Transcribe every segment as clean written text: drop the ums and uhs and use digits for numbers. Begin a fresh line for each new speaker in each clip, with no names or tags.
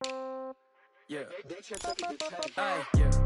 Yeah. Yeah.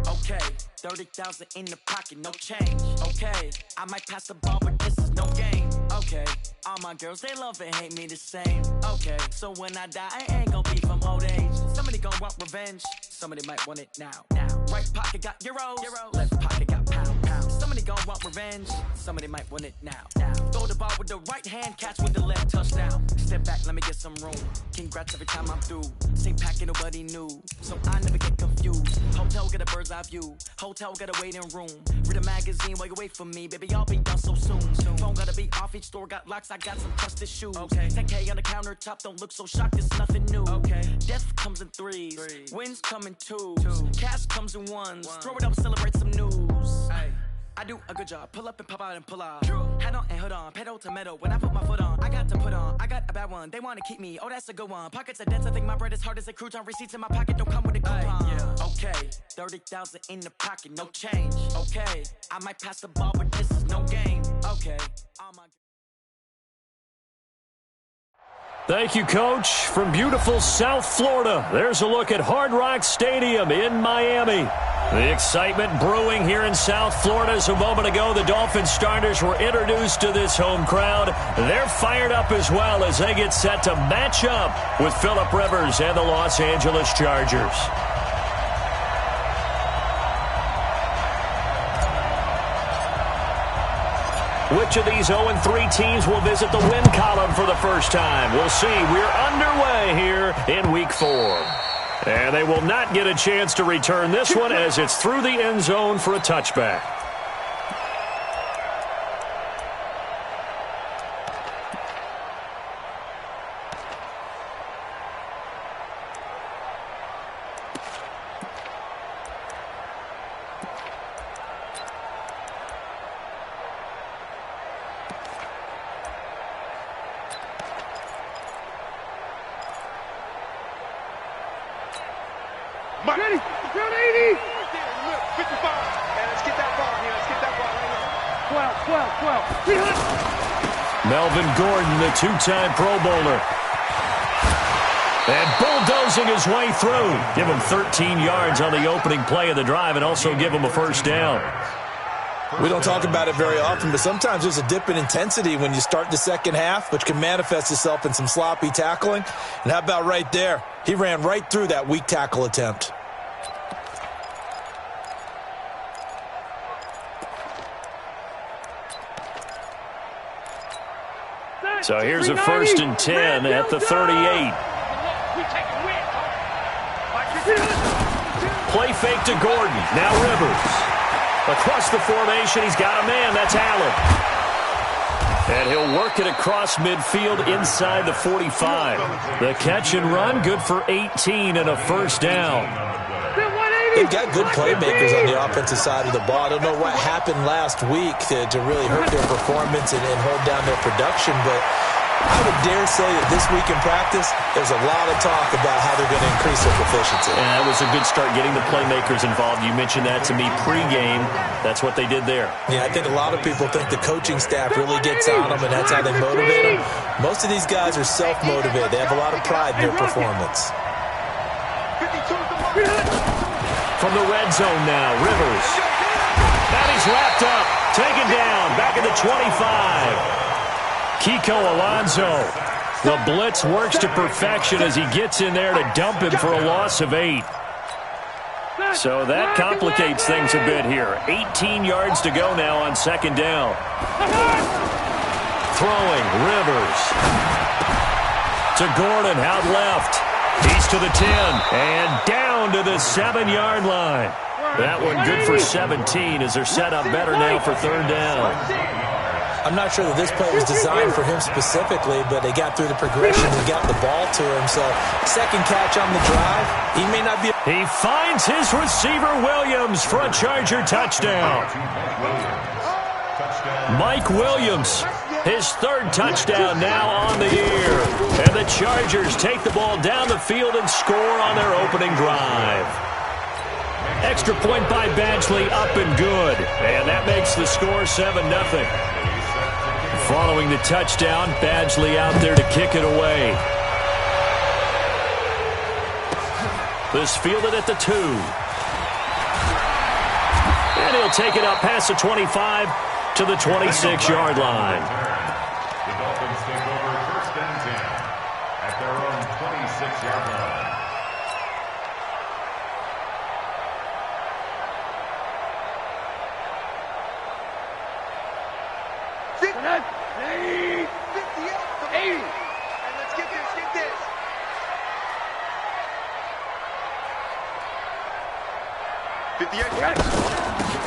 Okay. 30,000 in the pocket, no change. Okay. I might pass the ball, but this is no game. Okay. All my girls, they love and hate me the same. Okay. So when I die, I ain't gonna be from old age. Somebody gonna want revenge. Somebody might want it now. Right pocket got euros. Left pocket got pound. Somebody gonna want revenge. Somebody might want it now. Throw the ball with the right hand, catch with the left, touchdown. Step back, let me get some room. Congrats every time I'm through. Same packet, nobody knew. So I never get confused. Hotel get a bird's eye view. Hotel got a waiting room. Read a magazine while you wait for me. Baby, I'll be done so soon. Phone gotta be off, each store got locks. I got some trusted shoes. Okay. 10K on the countertop, don't look so shocked, it's nothing new. Okay. Death comes in threes. Wins come in twos. Cash comes in ones. Throw it up, celebrate some news. Ay. I do a good job, pull up and pop out and pull off. Hat on and hood on, pedal to metal. When I put my foot on, I got to put on. I got a bad one, they wanna keep me. Oh, that's a good one. Pockets are dense, I think my bread is hard as a crouton. Receipts in my pocket don't come with a coupon. Yeah. Okay, 30,000 in the pocket, no change. Okay, I might pass the ball, but this is no game. Okay, all my.
Thank you, Coach. From beautiful South Florida, there's a look at Hard Rock Stadium in Miami. The excitement brewing here in South Florida as a moment ago the Dolphins starters were introduced to this home crowd. They're fired up as well as they get set to match up with Phillip Rivers and the Los Angeles Chargers. Which of these 0-3 teams will visit the win column for the first time? We'll see. We're underway here in Week 4. And they will not get a chance to return this one as it's through the end zone for a touchback.
Ready? Round 80! 55. And let's get that ball here. Let's get that ball right now. 12.
Melvin Gordon, the two-time Pro Bowler. And bulldozing his way through. Give him 13 yards on the opening play of the drive and also give him a first down.
We don't talk about it very often, but sometimes there's a dip in intensity when you start the second half, which can manifest itself in some sloppy tackling. And how about right there? He ran right through that weak tackle attempt.
So here's a 1st and 10 at the 38. Play fake to Gordon. Now Rivers. Across the formation, he's got a man. That's Allen. And he'll work it across midfield inside the 45. The catch and run, good for 18 and a first down.
They've got good playmakers on the offensive side of the ball. I don't know what happened last week to really hurt their performance and hold down their production, but I would dare say that this week in practice, there's a lot of talk about how they're going to increase their proficiency.
And that was a good start getting the playmakers involved. You mentioned that to me pregame. That's what they did there.
Yeah, I think a lot of people think the coaching staff really gets on them, and that's how they motivate them. Most of these guys are self-motivated. They have a lot of pride in their performance.
From the red zone now, Rivers. And he's wrapped up, taken down, back at the 25. Kiko Alonso. The blitz works to perfection as he gets in there to dump him for a loss of 8. So that complicates things a bit here. 18 yards to go now on second down. Throwing, Rivers. To Gordon, out left. He's to the 10, and down to the 7-yard line. That one good for 17 as they're set up better now for third down.
I'm not sure that this play was designed for him specifically, but they got through the progression and got the ball to him. So, second catch on the drive. He may not be...
He finds his receiver, Williams, for a Charger touchdown. Mike Williams, his third touchdown now on the year. And the Chargers take the ball down the field and score on their opening drive. Extra point by Badgley, up and good. And that makes the score 7-0. Following the touchdown, Badgley out there to kick it away. This fielded at the 2. And he'll take it up past the 25 to the 26-yard line.
The Dolphins take over 1st and 10 at their own 26-yard line.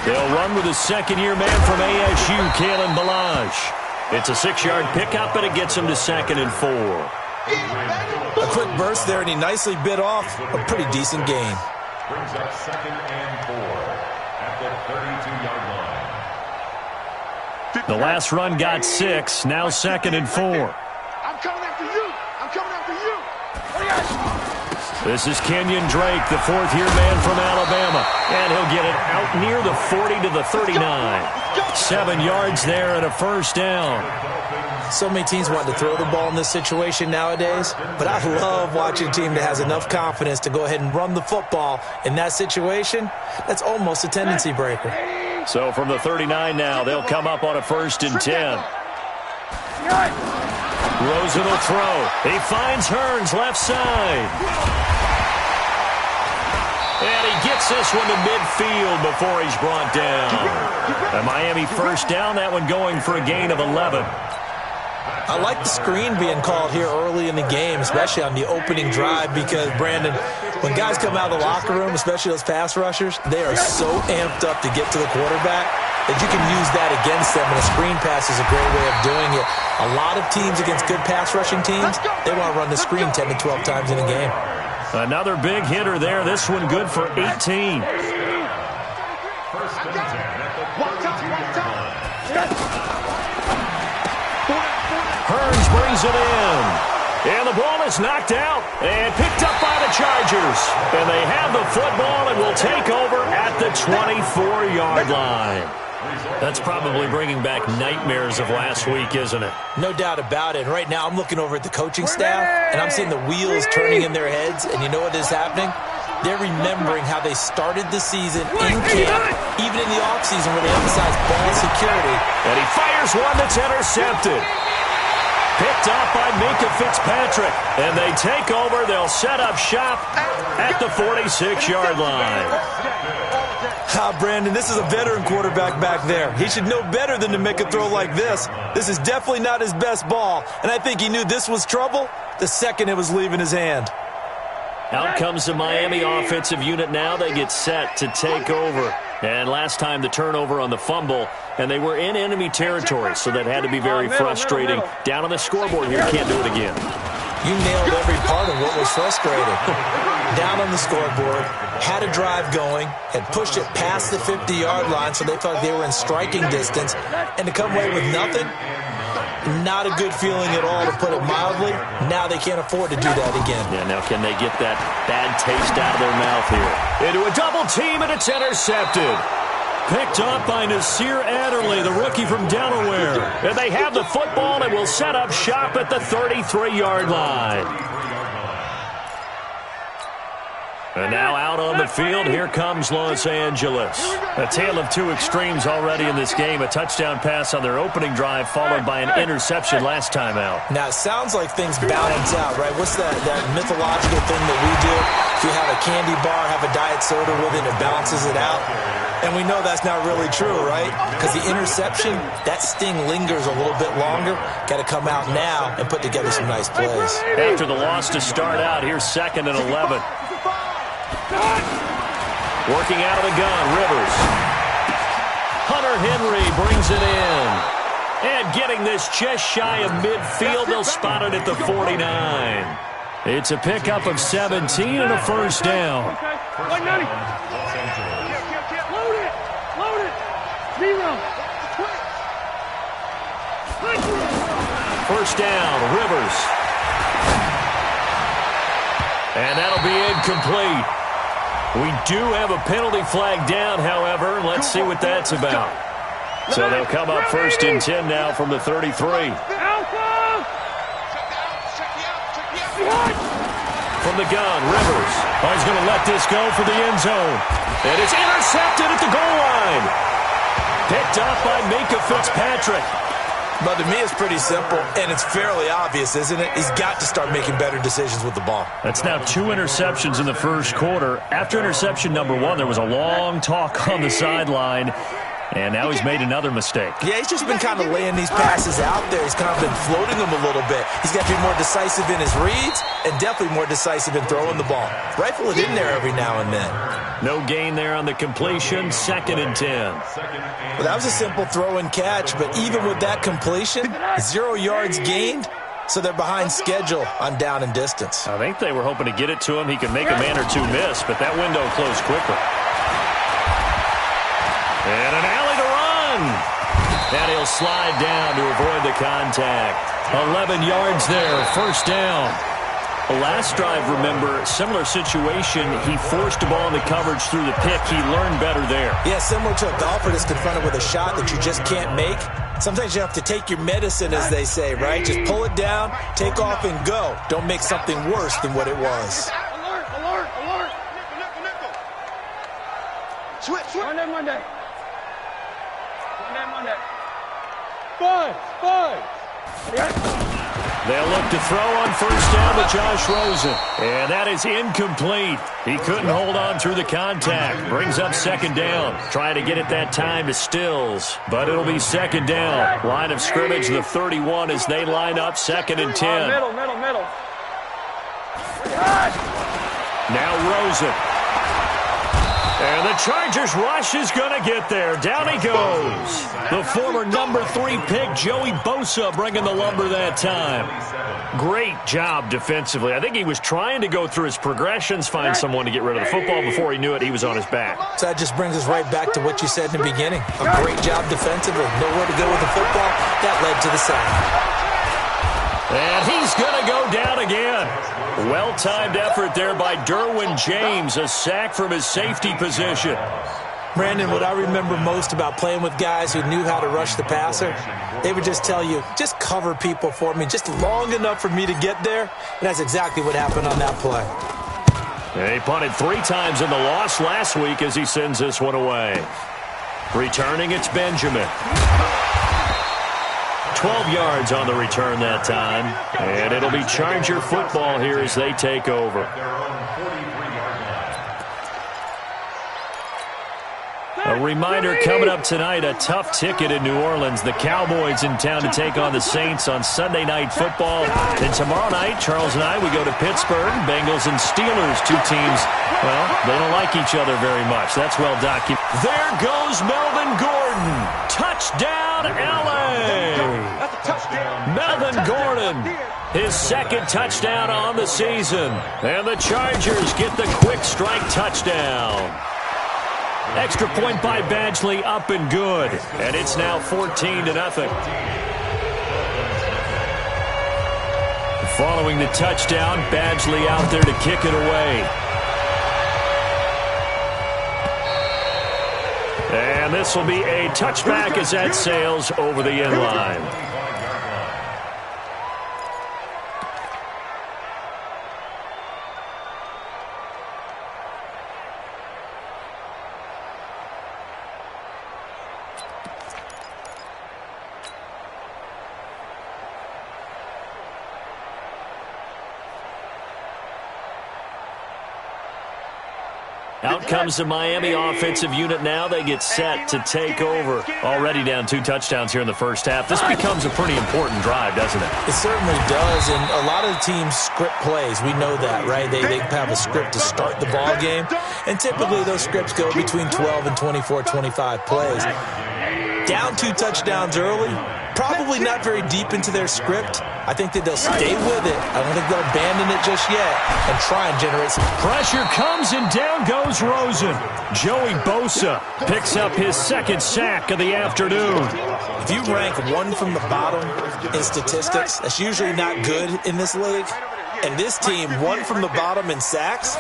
They'll run with a second-year man from ASU, Kalen Balazs. It's a 6-yard pickup, and it gets him to 2nd and 4.
A quick burst there, and he nicely bit off a pretty decent gain.
Brings up 2nd and 4 at the 32-yard line.
The last run got 6, now 2nd and 4.
I'm coming after you. I'm coming after you.
This is Kenyon Drake, the 4th-year man from Alabama, and he'll get it out near the 40 to the 39. 7 yards there and a 1st down.
So many teams want to throw the ball in this situation nowadays, but I love watching a team that has enough confidence to go ahead and run the football in that situation. That's almost a tendency breaker.
So from the 39 now, they'll come up on a 1st and 10. Rosen will throw. He finds Hearns left side. And he gets this one to midfield before he's brought down. A Miami 1st down, that one going for a gain of 11.
I like the screen being called here early in the game, especially on the opening drive, because, Brandon, when guys come out of the locker room, especially those pass rushers, they are so amped up to get to the quarterback that you can use that against them, and a screen pass is a great way of doing it. A lot of teams against good pass rushing teams, they want to run the screen 10 to 12 times in a game.
Another big hitter there. This one good for 18.
1st and 10 at the 32-yard line.
Hearns brings it in. And the ball is knocked out and picked up by the Chargers. And they have the football and will take over at the 24-yard line. That's probably bringing back nightmares of last week, isn't it?
No doubt about it. Right now, I'm looking over at the coaching staff, and I'm seeing the wheels turning in their heads. And you know what is happening? They're remembering how they started the season in camp, even in the offseason where they emphasized ball security.
And he fires one that's intercepted. Picked up by Minkah Fitzpatrick. And they take over. They'll set up shop at the 46-yard line.
Brandon, this is a veteran quarterback back there. He should know better than to make a throw like this. This is definitely not his best ball, and I think he knew this was trouble the second it was leaving his hand.
Out comes the Miami offensive unit now. They get set to take over. And last time the turnover on the fumble, and they were in enemy territory, so that had to be very frustrating. Down on the scoreboard here, can't do it again.
You nailed every part of what was frustrating. Down on the scoreboard, had a drive going, had pushed it past the 50-yard line, so they felt like they were in striking distance, and to come away with nothing, not a good feeling at all, to put it mildly. Now they can't afford to do that again.
Yeah, now can they get that bad taste out of their mouth here? Into a double team, and it's intercepted. Picked up by Nasir Adderley, the rookie from Delaware. And they have the football and will set up shop at the 33-yard line. And now out on the field, here comes Los Angeles. A tale of two extremes already in this game. A touchdown pass on their opening drive, followed by an interception last time out.
Now, it sounds like things balance out, right? What's that mythological thing that we do? If you have a candy bar, have a diet soda with it, it balances it out. And we know that's not really true, right? Because the interception, that sting lingers a little bit longer. Got to come out now and put together some nice plays.
After the loss to start out, here's 2nd and 11. Working out of the gun, Rivers. Hunter Henry brings it in. And getting this just shy of midfield, they'll spot it at the 49. It's a pickup of 17 and a 1st down.
Load it. Zero.
1st down, Rivers. And that'll be incomplete. We do have a penalty flag down, however. Let's see what that's about. So they'll come up 1st and 10 now from the 33.
From
from the gun. Rivers. Oh, he's going to let this go for the end zone. And it's intercepted at the goal line. Picked up by Minkah Fitzpatrick.
But to me, it's pretty simple, and it's fairly obvious, isn't it? He's got to start making better decisions with the ball.
That's now 2 interceptions in the first quarter. After interception number 1, there was a long talk on the sideline. And now he's made another mistake.
Yeah, he's just been kind of laying these passes out there. He's kind of been floating them a little bit. He's got to be more decisive in his reads and definitely more decisive in throwing the ball. Rifle it in there every now and then.
No gain there on the completion. 2nd and 10.
Well, that was a simple throw and catch, but even with that completion, 0 yards gained, so they're behind schedule on down and distance.
I think they were hoping to get it to him. He could make a man or two miss, but that window closed quickly. And an alley to run. And he'll slide down to avoid the contact. 11 yards there, first down. The last drive, remember, similar situation. He forced the ball into coverage through the pick. He learned better there.
Yeah, similar to a golfer that's confronted with a shot that you just can't make. Sometimes you have to take your medicine, as they say, right? Just pull it down, take off, and go. Don't make something worse than what it was.
Alert, alert, alert. Nickel. Switch. Monday. Five.
They'll look to throw on first down to Josh Rosen. And that is incomplete. He couldn't hold on through the contact. Brings up 2nd down. Trying to get it that time to Stills. But it'll be 2nd down. Line of scrimmage, the 31 as they line up 2nd and 10.
Middle.
Now Rosen. And the Chargers rush is going to get there. Down he goes. The former number 3 pick, Joey Bosa, bringing the lumber that time. Great job defensively. I think he was trying to go through his progressions, find someone to get rid of the football. Before he knew it, he was on his back.
So that just brings us right back to what you said in the beginning. A great job defensively. Nowhere to go with the football. That led to the sack.
And he's going to go down again. Well-timed effort there by Derwin James. A sack from his safety position.
Brandon, what I remember most about playing with guys who knew how to rush the passer, they would just tell you, just cover people for me, just long enough for me to get there. And that's exactly what happened on that play.
He punted 3 times in the loss last week as he sends this one away. Returning, it's Benjamin. 12 yards on the return that time. And it'll be Charger football here as they take over. A reminder coming up tonight, a tough ticket in New Orleans. The Cowboys in town to take on the Saints on Sunday Night Football. And tomorrow night, Charles and I, we go to Pittsburgh. Bengals and Steelers, 2 teams, well, they don't like each other very much. That's well documented. There goes Melvin Gordon. Touchdown, L.A. Melvin Gordon, his 2nd touchdown on the season. And the Chargers get the quick strike touchdown. Extra point by Badgley, up and good. And it's now 14-0. Following the touchdown, Badgley out there to kick it away. And this will be a touchback as that sails over the end line. Out comes the Miami offensive unit now. They get set to take over. Already down 2 touchdowns here in the first half. This becomes a pretty important drive, doesn't it?
It certainly does, and a lot of the teams script plays. We know that, right? They have a script to start the ball game, and typically those scripts go between 12 and 24, 25 plays. Down 2 touchdowns early, probably not very deep into their script. I think that they'll stay with it. I don't think they'll abandon it just yet and try and generate some
pressure. Comes and down goes Rosen. Joey Bosa picks up his 2nd sack of the afternoon.
If you rank 1 from the bottom in statistics, that's usually not good in this league. And this team, 1 from the bottom in sacks,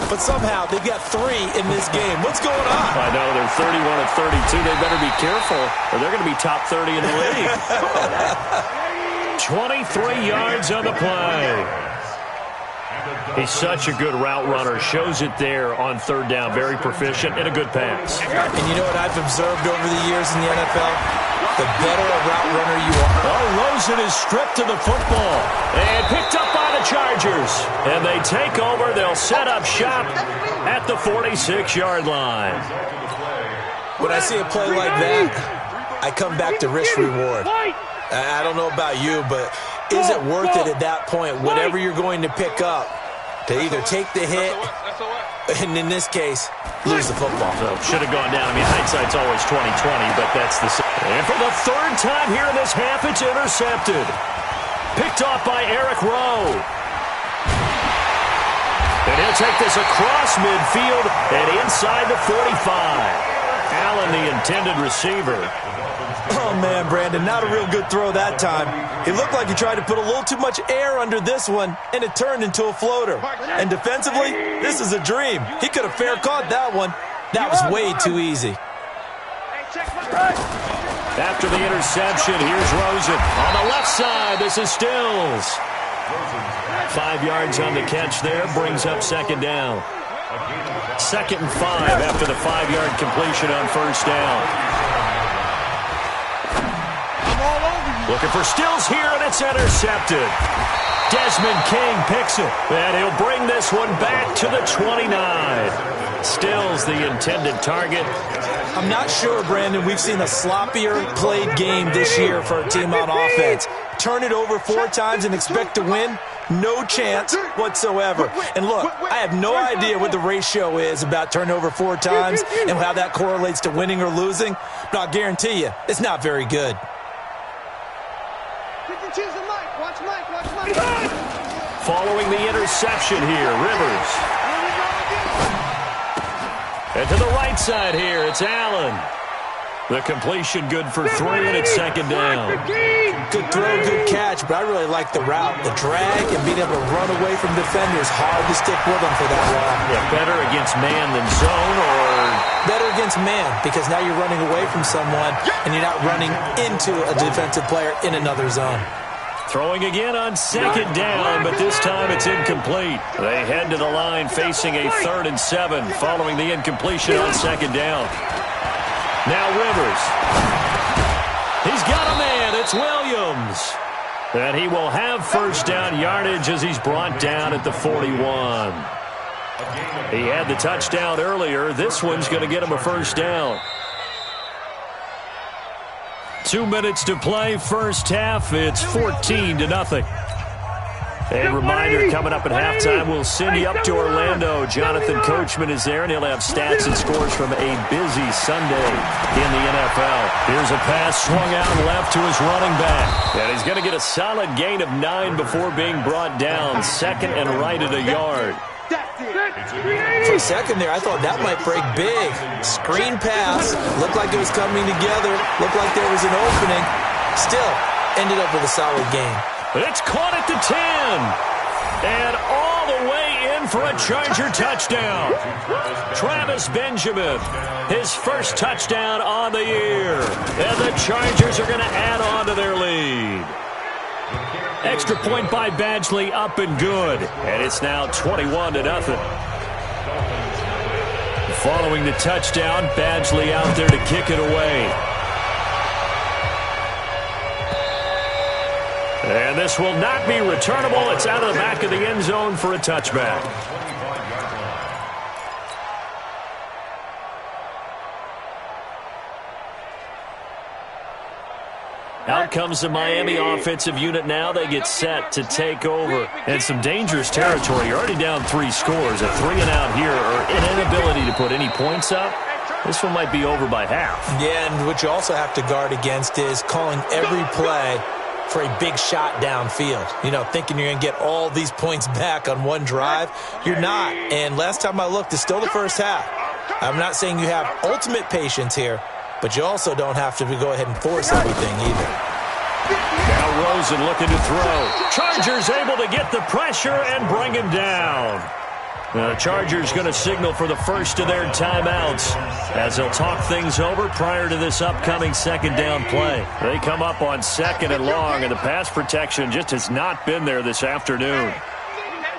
but somehow they've got 3 in this game. What's going on?
I know, they're 31 of 32. They better be careful, or they're going to be top 30 in the league. 23 yards on the play. He's such a good route runner. Shows it there on third down. Very proficient and a good pass.
And you know what I've observed over the years in the NFL? The better a route runner you are.
Oh, Rosen is stripped to the football and picked up by the Chargers. And they take over. They'll set up shop at the 46-yard line.
When I see a play like that, I come back to risk-reward. I don't know about you, but is it worth it at that point, whatever you're going to pick up, to either take the hit, and in this case, lose the football?
So should have gone down. I mean, hindsight's always 20/20, but that's the same. And for the third time here in this half, it's intercepted. Picked off by Eric Rowe. And he'll take this across midfield and inside the 45. Allen, the intended receiver.
Oh, man, Brandon, not a real good throw that time. It looked like he tried to put a little too much air under this one, and it turned into a floater. And defensively, this is a dream. He could have fair caught that one. That was way too easy.
After the interception, here's Rosen. On the left side, this is Stills. 5 yards on the catch there, brings up second down. 2nd and 5 after the 5-yard completion on first down. Looking for Stills here, and it's intercepted. Desmond King picks it, and he'll bring this one back to the 29. Stills the intended target.
I'm not sure, Brandon, we've seen a sloppier played game this year for a team on offense. Turn it over 4 times and expect to win? No chance whatsoever. And look, I have no idea what the ratio is about turnover 4 times and how that correlates to winning or losing, but I'll guarantee you, it's not very good.
Following the interception here, Rivers. And to the right side here, it's Allen. The completion good for 3, and it's second down.
Good throw, good catch, but I really like the route. The drag and being able to run away from defenders, hard to stick with them for that long.
Yeah, better against man than zone, or
better against man, because now you're running away from someone and you're not running into a defensive player in another zone.
Throwing again on second down, but this time it's incomplete. They head to the line facing a 3rd and 7 following the incompletion on second down. Now Rivers. He's got a man. It's Williams. And he will have first down yardage as he's brought down at the 41. He had the touchdown earlier. This one's going to get him a first down. 2 minutes to play, first half. It's 14-0. A reminder, coming up at halftime, we'll send you up to Orlando. Jonathan Coachman is there, and he'll have stats and scores from a busy Sunday in the NFL. Here's a pass swung out left to his running back. And he's going to get a solid gain of 9 before being brought down. 2nd and right at a yard.
For a second there, I thought that might break big. Screen pass. Looked like it was coming together. Looked like there was an opening. Still, ended up with a solid gain.
It's caught at the 10. And all the way in for a Charger touchdown. Travis Benjamin, his first touchdown on the year. And the Chargers are going to add on to their lead. Extra point by Badgley, up and good. And it's now 21-0. Following the touchdown, Badgley out there to kick it away. And this will not be returnable. It's out of the back of the end zone for a touchback. Out comes the Miami offensive unit now. They get set to take over. And some dangerous territory. You're already down 3 scores. A 3-and-out here, or an inability to put any points up. This one might be over by half.
Yeah, and what you also have to guard against is calling every play for a big shot downfield. You know, thinking you're going to get all these points back on one drive. You're not. And last time I looked, it's still the first half. I'm not saying you have ultimate patience here, but you also don't have to go ahead and force everything either.
Now Rosen looking to throw. Chargers able to get the pressure and bring him down. The Chargers going to signal for the first of their timeouts as they'll talk things over prior to this upcoming second down play. They come up on 2nd and long, and the pass protection just has not been there this afternoon.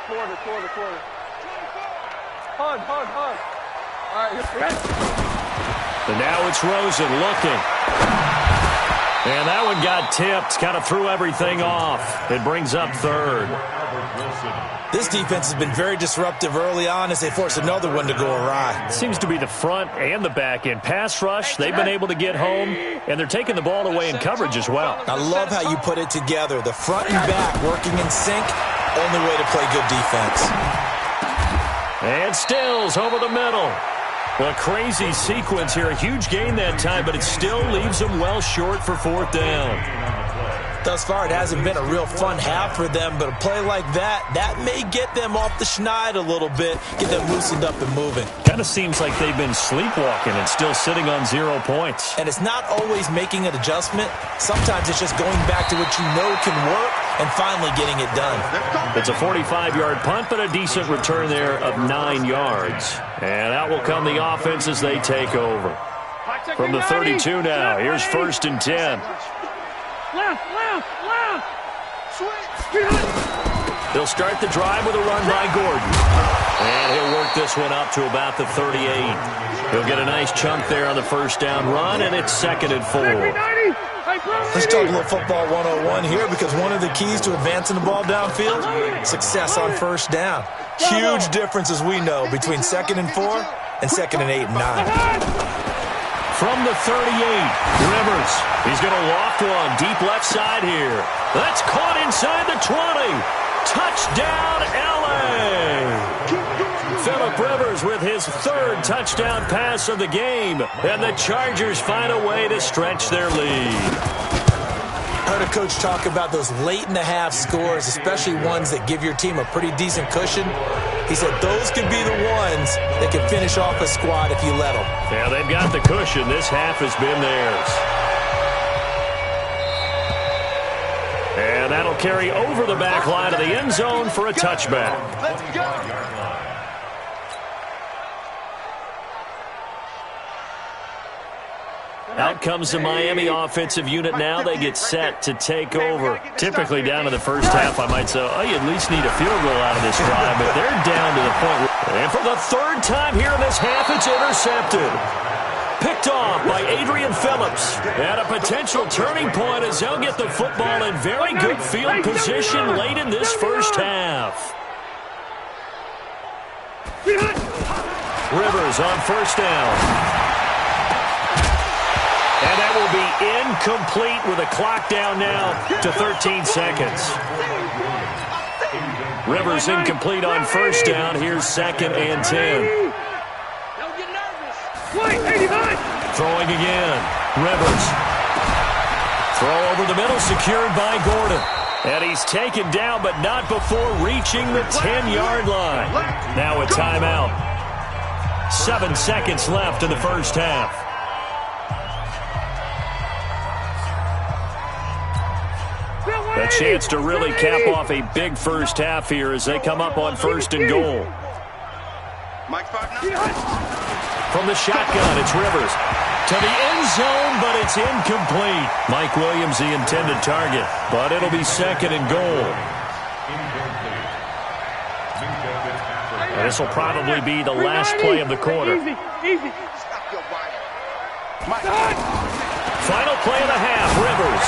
Florida. Hug. All right, you're ready.
And now it's Rosen looking. And that one got tipped, kind of threw everything off. It brings up third.
This defense has been very disruptive early on as they force another one to go awry.
Seems to be the front and the back end. Pass rush, they've been able to get home, and they're taking the ball away in coverage as well.
I love how you put it together. The front and back working in sync, only way to play good defense.
And Stills over the middle. A crazy sequence here. A huge gain that time, but it still leaves them well short for fourth down.
Thus far, it hasn't been a real fun half for them, but a play like that may get them off the schneid a little bit, get them loosened up and moving.
Kind of seems like they've been sleepwalking and still sitting on 0 points.
And it's not always making an adjustment. Sometimes it's just going back to what you know can work and finally getting it done.
It's a 45-yard punt, but a decent return there of 9 yards. And out will come the offense as they take over. From the 32 now, here's 1st and 10.
Left.
He'll start the drive with a run by Gordon. And he'll work this one up to about the 38. He'll get a nice chunk there on the first down run, and it's 2nd and 4.
Let's talk a little football 101 here, because one of the keys to advancing the ball downfield, success on first down. Huge difference, as we know, between 2nd and 4 and 2nd and 8 and 9.
From the 38, Rivers. He's going to loft one deep left side here. That's caught inside the 20. Touchdown, L.A. Phillip Rivers with his 3rd touchdown pass of the game. And the Chargers find a way to stretch their lead.
I heard a coach talk about those late-in-the-half scores, especially ones that give your team a pretty decent cushion. He said those could be the ones that could finish off a squad if you let them.
Yeah, they've got the cushion. This half has been theirs. And that'll carry over the back line of the end zone for a touchback.
Let's go.
Out comes the Miami offensive unit now. They get set to take over. Typically down to the first half, I might say, oh, you at least need a field goal out of this drive, but they're down to the point. And for the 3rd time here in this half, it's intercepted. Picked off by Adrian Phillips. At a potential turning point as they'll get the football in very good field position late in this first half. Rivers on first down. And that will be incomplete with a clock down now to 13 seconds. Rivers incomplete on first down. Here's 2nd and 10. Throwing again. Rivers. Throw over the middle, secured by Gordon. And he's taken down, but not before reaching the 10-yard line. Now a timeout. 7 seconds left in the first half. A chance to really cap off a big first half here as they come up on 1st and goal. From the shotgun, it's Rivers. To the end zone, but it's incomplete. Mike Williams, the intended target, but it'll be 2nd and goal. And this will probably be the last play of the quarter. Final play of the half, Rivers.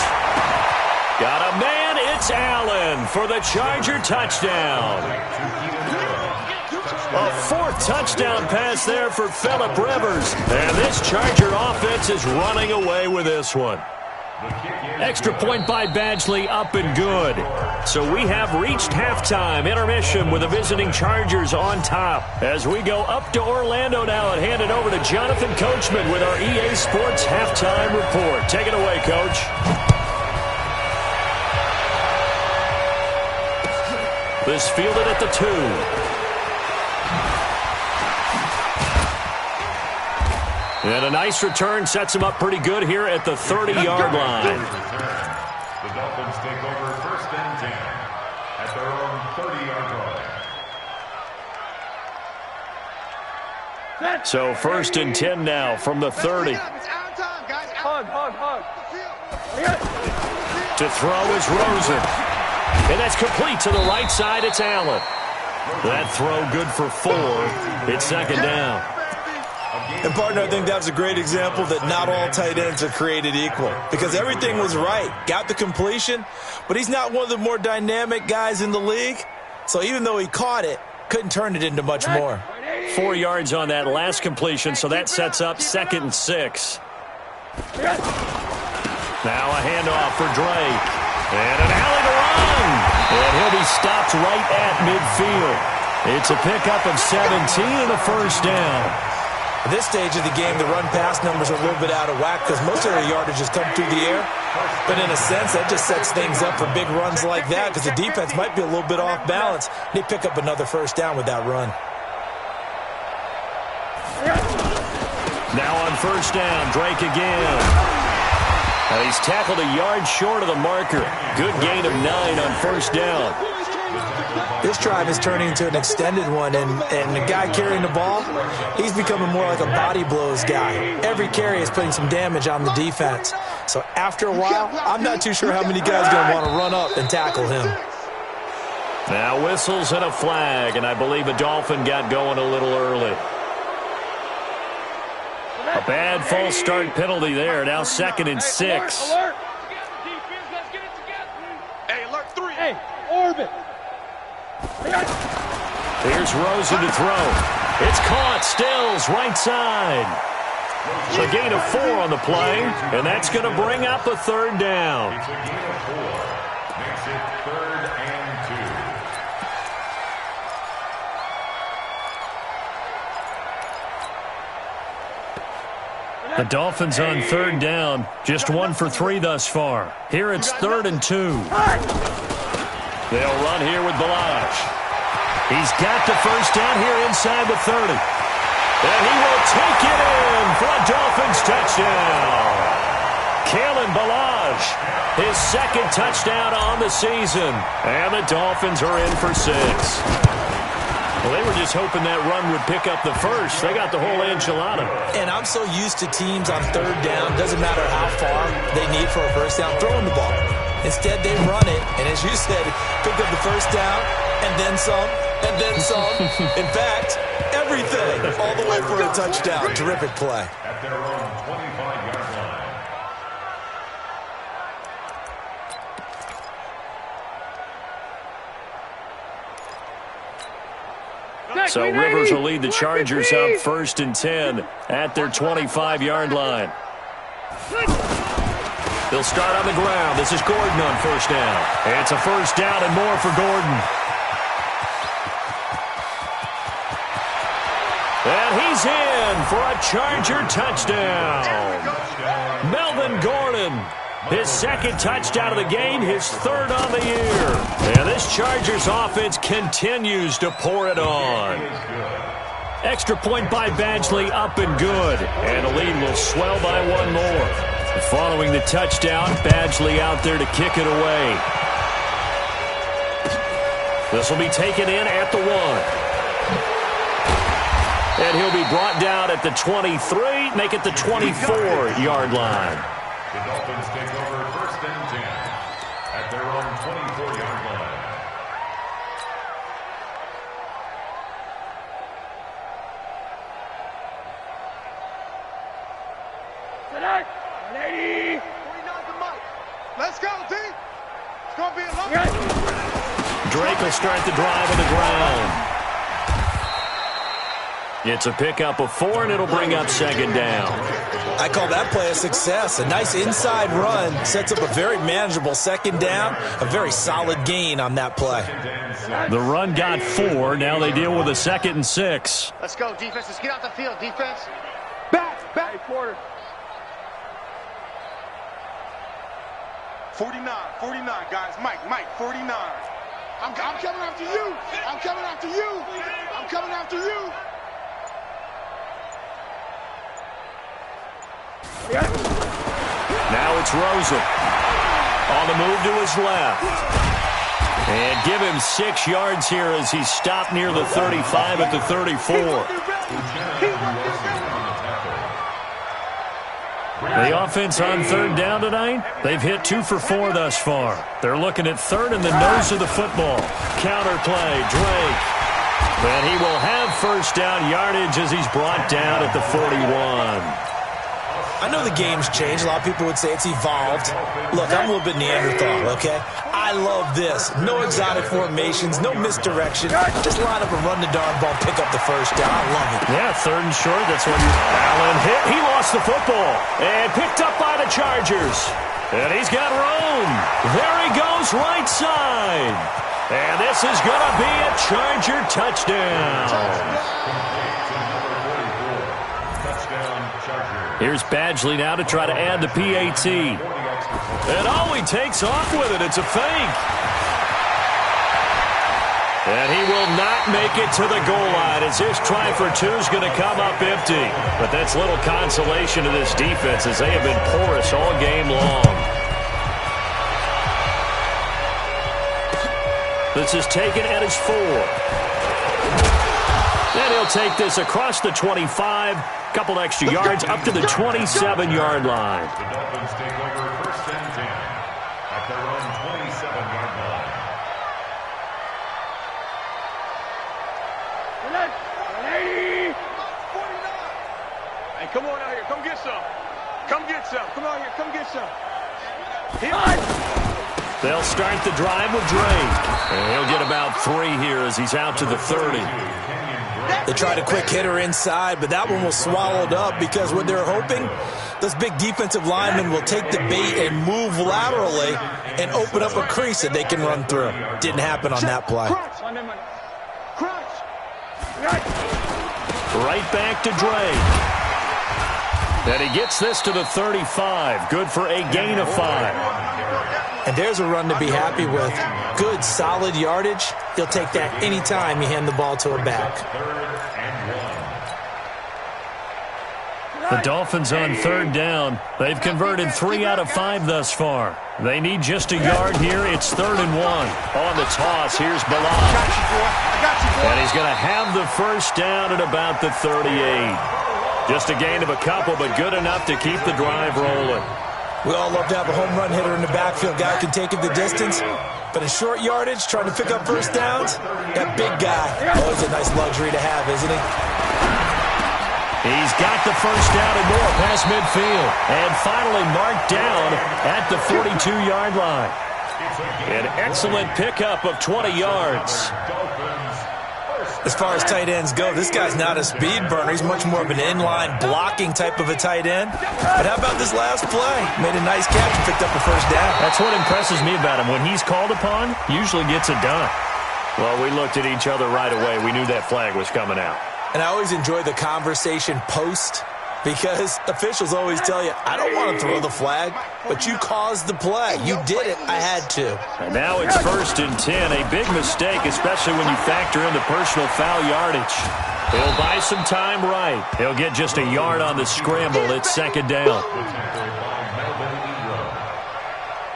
Got a man, it's Allen for the Charger touchdown. A 4th touchdown pass there for Phillip Rivers. And this Charger offense is running away with this one. Extra point by Badgley, up and good. So we have reached halftime intermission with the visiting Chargers on top. As we go up to Orlando now and hand it over to Jonathan Coachman with our EA Sports halftime report. Take it away, Coach. This fielded at the 2. And a nice return sets him up pretty good here at the 30-yard line.
The Dolphins take over 1st and 10 at their own 30-yard line.
So 1st and 10 now from the 30.
Hug.
To throw is Rosen. And that's complete to the right side. It's Allen. That throw good for 4. It's second down.
And, partner, I think that was a great example that not all tight ends are created equal because everything was right. Got the completion, but he's not one of the more dynamic guys in the league. So even though he caught it, couldn't turn it into much more.
4 yards on that last completion, so that sets up 2nd and 6. Now a handoff for Drake. And an alley to run. And he'll be stopped right at midfield. It's a pickup of 17 and a first down.
At this stage of the game, the run-pass numbers are a little bit out of whack because most of their yardage has come through the air. But in a sense, that just sets things up for big runs like that because the defense might be a little bit off balance. They pick up another first down with that run.
Now on first down, Drake again. And he's tackled a yard short of the marker. Good gain of 9 on first down.
This drive is turning into an extended one, and the guy carrying the ball, he's becoming more like a body blows guy. Every carry is putting some damage on the defense. So after a while, I'm not too sure how many guys are going to want to run up and tackle him.
Now whistles and a flag, and I believe a Dolphin got going a little early. A bad false start penalty there. Now 2nd and 6.
Alert. Let's get it together. Hey, alert 3. Hey, orbit.
Here's Rosen to throw. It's caught. Stills right side. A gain of 4 on the play, and that's going to bring up a third down.
It's a gain of 4. Makes it 3rd and 2.
The Dolphins on third down. Just 1 for 3 thus far. Here it's 3rd and 2. They'll run here with Balazs. He's got the first down here inside the 30. And he will take it in for a Dolphins touchdown. Kalen Balazs, his 2nd touchdown on the season. And the Dolphins are in for 6. Well, they were just hoping that run would pick up the first. They got the whole enchilada.
And I'm so used to teams on third down, doesn't matter how far they need for a first down, throwing the ball. Instead, they run it, and as you said, pick up the first down, and then some, and then some. In fact, everything, all the way for a touchdown. Terrific play.
At their own 25-yard line.
So Rivers will lead the Chargers up 1st and 10 at their 25-yard line. They'll start on the ground. This is Gordon on first down. It's a first down and more for Gordon. And he's in for a Charger touchdown. Melvin Gordon, his 2nd touchdown of the game, his 3rd on the year. And this Chargers offense continues to pour it on. Extra point by Badgley, up and good. And the lead will swell by 1 more. Following the touchdown, Badgley out there to kick it away. This will be taken in at the 1. And he'll be brought down at the 23, make it the 24-yard line.
The Dolphins take over 1st and 10 at their own 24-yard line.
Tonight, 180. 49 to Mike. Let's go, D. It's going to be a long game.
Drake will start the drive on the ground. It's a pickup of 4, and it'll bring up 2nd down.
I call that play a success. A nice inside run sets up a very manageable 2nd down. A very solid gain on that play.
The run got 4. Now they deal with a 2nd and 6.
Let's go, defense. Let's get out the field, defense.
Back, quarter. 49, guys. Mike, 49. I'm coming after you. I'm coming after you. I'm coming after you.
Now it's Rosen. On the move to his left. And give him 6 yards here as he's stopped near the 35 at the 34. The offense on third down tonight, they've hit 2 for 4 thus far. They're looking at 3rd and the nose of the football. Counter play, Drake. And he will have first down yardage as he's brought down at the 41.
I know the game's changed. A lot of people would say it's evolved. Look, I'm a little bit Neanderthal, okay? I love this. No exotic formations, no misdirection. Just line up and run the darn ball, pick up the first down. I love it.
Yeah, 3rd and short. That's when Allen hit. He lost the football and picked up by the Chargers. And he's got room. There he goes, right side. And this is going to be a Charger touchdown. Here's Badgley now to try to add the PAT. And he takes off with it. It's a fake. And he will not make it to the goal line as his try for 2 is going to come up empty. But that's little consolation to this defense as they have been porous all game long. This is taken at his 4. And he'll take this across the 25. Couple extra yards up to the 27-yard line.
The Dolphins take over 1st and 10 at their own 27-yard line.
Hey, come on out here. Come get some. Come get some. Come out here. Come get some.
They'll start the drive with Drake. And he'll get about 3 here as he's out to the 30.
They tried a quick hitter inside, but that one was swallowed up because what they're hoping, those big defensive linemen will take the bait and move laterally and open up a crease that they can run through. Didn't happen on that play.
Right back to Drake. And he gets this to the 35. Good for a gain of 5.
And there's a run to be happy with. Good, solid yardage. He'll take that anytime you hand the ball to a back.
The Dolphins on 3rd down. They've converted 3 out of 5 thus far. They need just a yard here. It's 3rd and 1. On the toss, here's Bilal. And he's going to have the first down at about the 38. Just a gain of a couple, but good enough to keep the drive rolling.
We all love to have a home run hitter in the backfield. Guy can take it the distance. But in short yardage, trying to pick up first downs, that big guy, always a nice luxury to have, isn't he?
He's got the first down and more past midfield. And finally marked down at the 42-yard line. An excellent pickup of 20 yards.
As far as tight ends go, this guy's not a speed burner. He's much more of an inline blocking type of a tight end. But how about this last play? Made a nice catch and picked up a first down.
That's what impresses me about him. When he's called upon, usually gets it done. Well, we looked at each other right away. We knew that flag was coming out.
And I always enjoy the conversation post because officials always tell you, I don't want to throw the flag, but you caused the play. You did it. I had to.
And now it's 1st and 10. A big mistake, especially when you factor in the personal foul yardage. He'll buy some time right. He'll get just a yard on the scramble. It's 2nd down.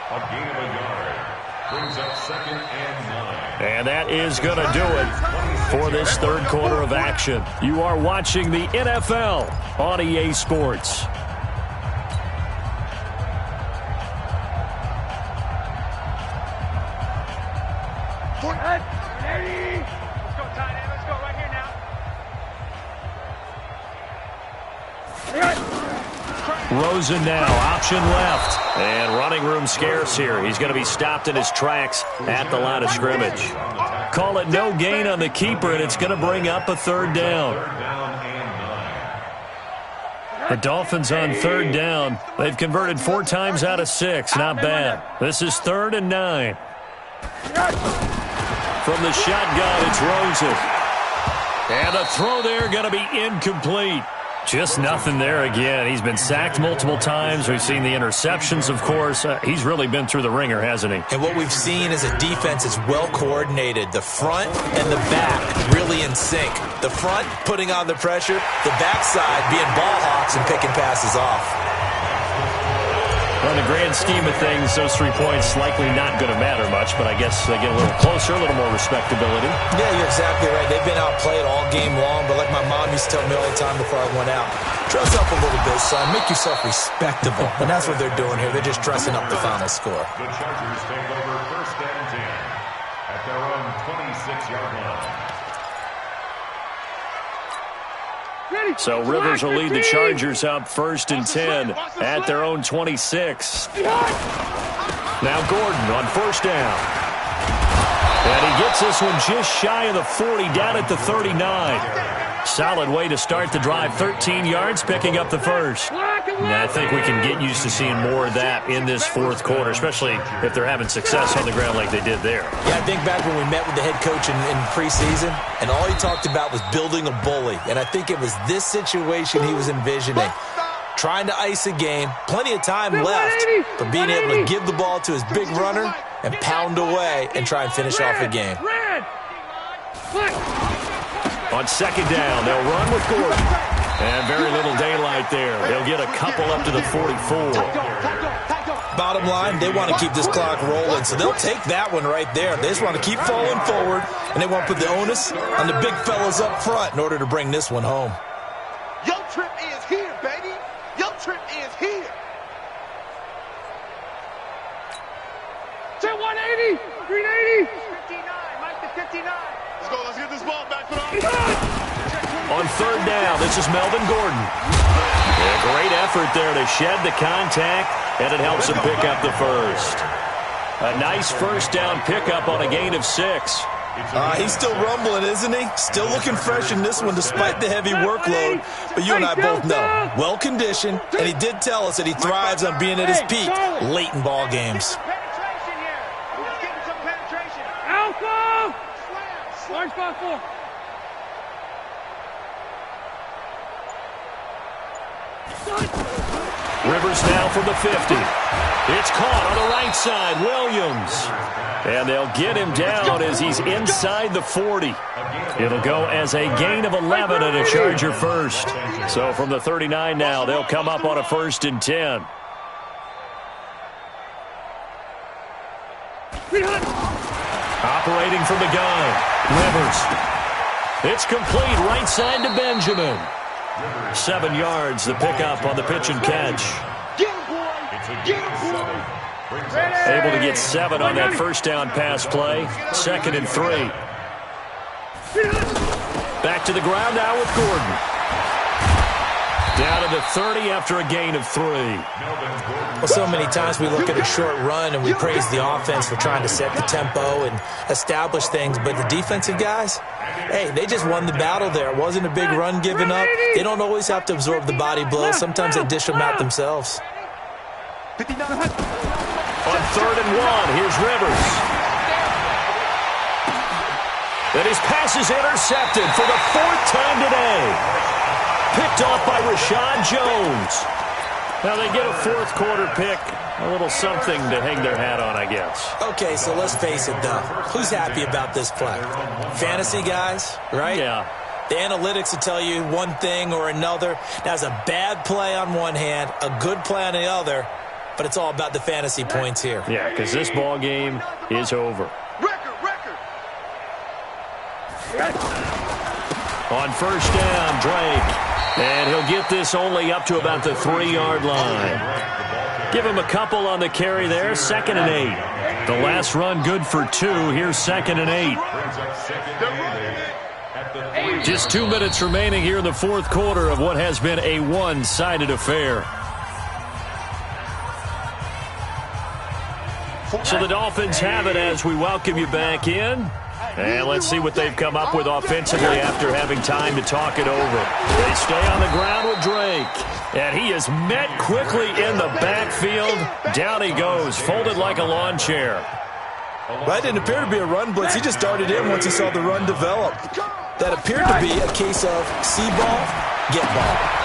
A gain of a yard brings up 2nd and 9.
And that is going to do it for this 3rd quarter of action. You are watching the NFL on EA Sports.
Let's go, tight end. Let's go right here now.
Rosen now, option left. And running room scarce here. He's going to be stopped in his tracks at the line of scrimmage. Call it no gain on the keeper, and it's going to bring up a 3rd down. The Dolphins on 3rd down. They've converted 4 times out of 6. Not bad. This is 3rd and 9. From the shotgun, it's Rosen. And a throw there going to be incomplete. Just nothing there again. He's been sacked multiple times. We've seen the interceptions, of course. He's really been through the ringer, hasn't he?
And what we've seen is a defense that's well coordinated. The front and the back really in sync. The front putting on the pressure, the backside being ball hawks and picking passes off.
Well, in the grand scheme of things, those 3 points likely not going to matter much, but I guess they get a little closer, a little more respectability.
Yeah, you're exactly right. They've been outplayed all game long, but like my mom used to tell me all the time before I went out, dress up a little bit, son. Make yourself respectable. And that's what they're doing here. They're just dressing up the final score.
The Chargers take over 1st and 10 at their own 26-yard line.
So Rivers will lead the Chargers up 1st and 10 at their own 26. Now Gordon on 1st down. And he gets this one just shy of the 40, down at the 39. Solid way to start the drive. 13 yards, picking up the first. And I think we can get used to seeing more of that in this fourth quarter, especially if they're having success on the ground like they did there.
Yeah, I think back when we met with the head coach in preseason, and all he talked about was building a bully. And I think it was this situation he was envisioning. Trying to ice a game, plenty of time left, but being able to give the ball to his big runner and pound away and try and finish off a game.
On 2nd down, they'll run with Gordon. And very little daylight there. They'll get a couple up to the 44.
Bottom line, they want to keep this clock rolling, so they'll take that one right there. They just want to keep falling forward, and they want to put the onus on the big fellas up front in order to bring this one home.
Your trip is here, baby. Your trip is here. Say 180, 380. 59, Mike the 59. Let's go, let's get this ball back for the
On 3rd down, this is Melvin Gordon. A great effort there to shed the contact, and it helps him pick up the first. A nice 1st down pickup on a gain of 6.
He's still rumbling, isn't he? Still looking fresh in this one despite the heavy workload. But you and I both know, well-conditioned, and he did tell us that he thrives on being at his peak late in ball games.
Alpha! Large spot 4.
Rivers now from the 50. It's caught on the right side, Williams. And they'll get him down as he's inside the 40. It'll go as a gain of 11 and a Charger first. So from the 39 now, they'll come up on a 1st and 10. Operating from the gun, Rivers. It's complete right side to Benjamin. 7 yards, the pickup on the pitch and catch. Able to get 7 on that 1st down pass play. 2nd and 3. Back to the ground now with Gordon. Down to the 30 after a gain of 3.
Well, so many times we look at a short run and we praise the offense for trying to set the tempo and establish things, but the defensive guys, hey, they just won the battle there. It wasn't a big run given up. They don't always have to absorb the body blows. Sometimes they dish them out themselves.
On 3rd and 1, here's Rivers. And his pass is intercepted for the 4th time today. Picked off by Rashad Jones. Now they get a 4th quarter pick. A little something to hang their hat on, I guess.
Okay, so let's face it, though. Who's happy about this play? Fantasy guys, right?
Yeah.
The analytics will tell you one thing or another. That's a bad play on one hand, a good play on the other, but it's all about the fantasy points here.
Yeah, because this ball game is over.
Record.
On 1st down, Drake. And he'll get this only up to about the 3-yard line. Give him a couple on the carry there. 2nd and 8. The last run good for 2. Here's 2nd and 8. Just 2 minutes remaining here in the 4th quarter of what has been a one-sided affair. So the Dolphins have it as we welcome you back in. And let's see what they've come up with offensively after having time to talk it over. They stay on the ground with Drake. And he is met quickly in the backfield. Down he goes, folded like a lawn chair.
That didn't appear to be a run blitz. He just darted in once he saw the run develop. That appeared to be a case of see ball, get ball.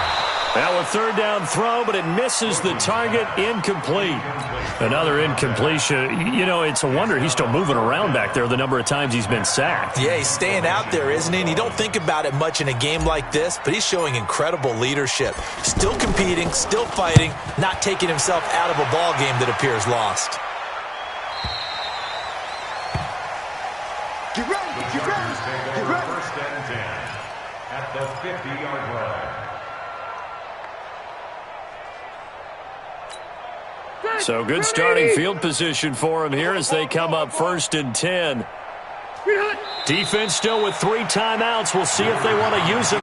Now a 3rd down throw, but it misses the target. Incomplete. Another incompletion. You know, it's a wonder he's still moving around back there the number of times he's been sacked.
Yeah, he's staying out there, isn't he? And you don't think about it much in a game like this, but he's showing incredible leadership. Still competing, still fighting, not taking himself out of a ball game that appears lost.
Get ready.
1st and 10 at the 50-yard line.
So good starting field position for him here as they come up 1st and 10. Defense still with 3 timeouts. We'll see if they want to use them.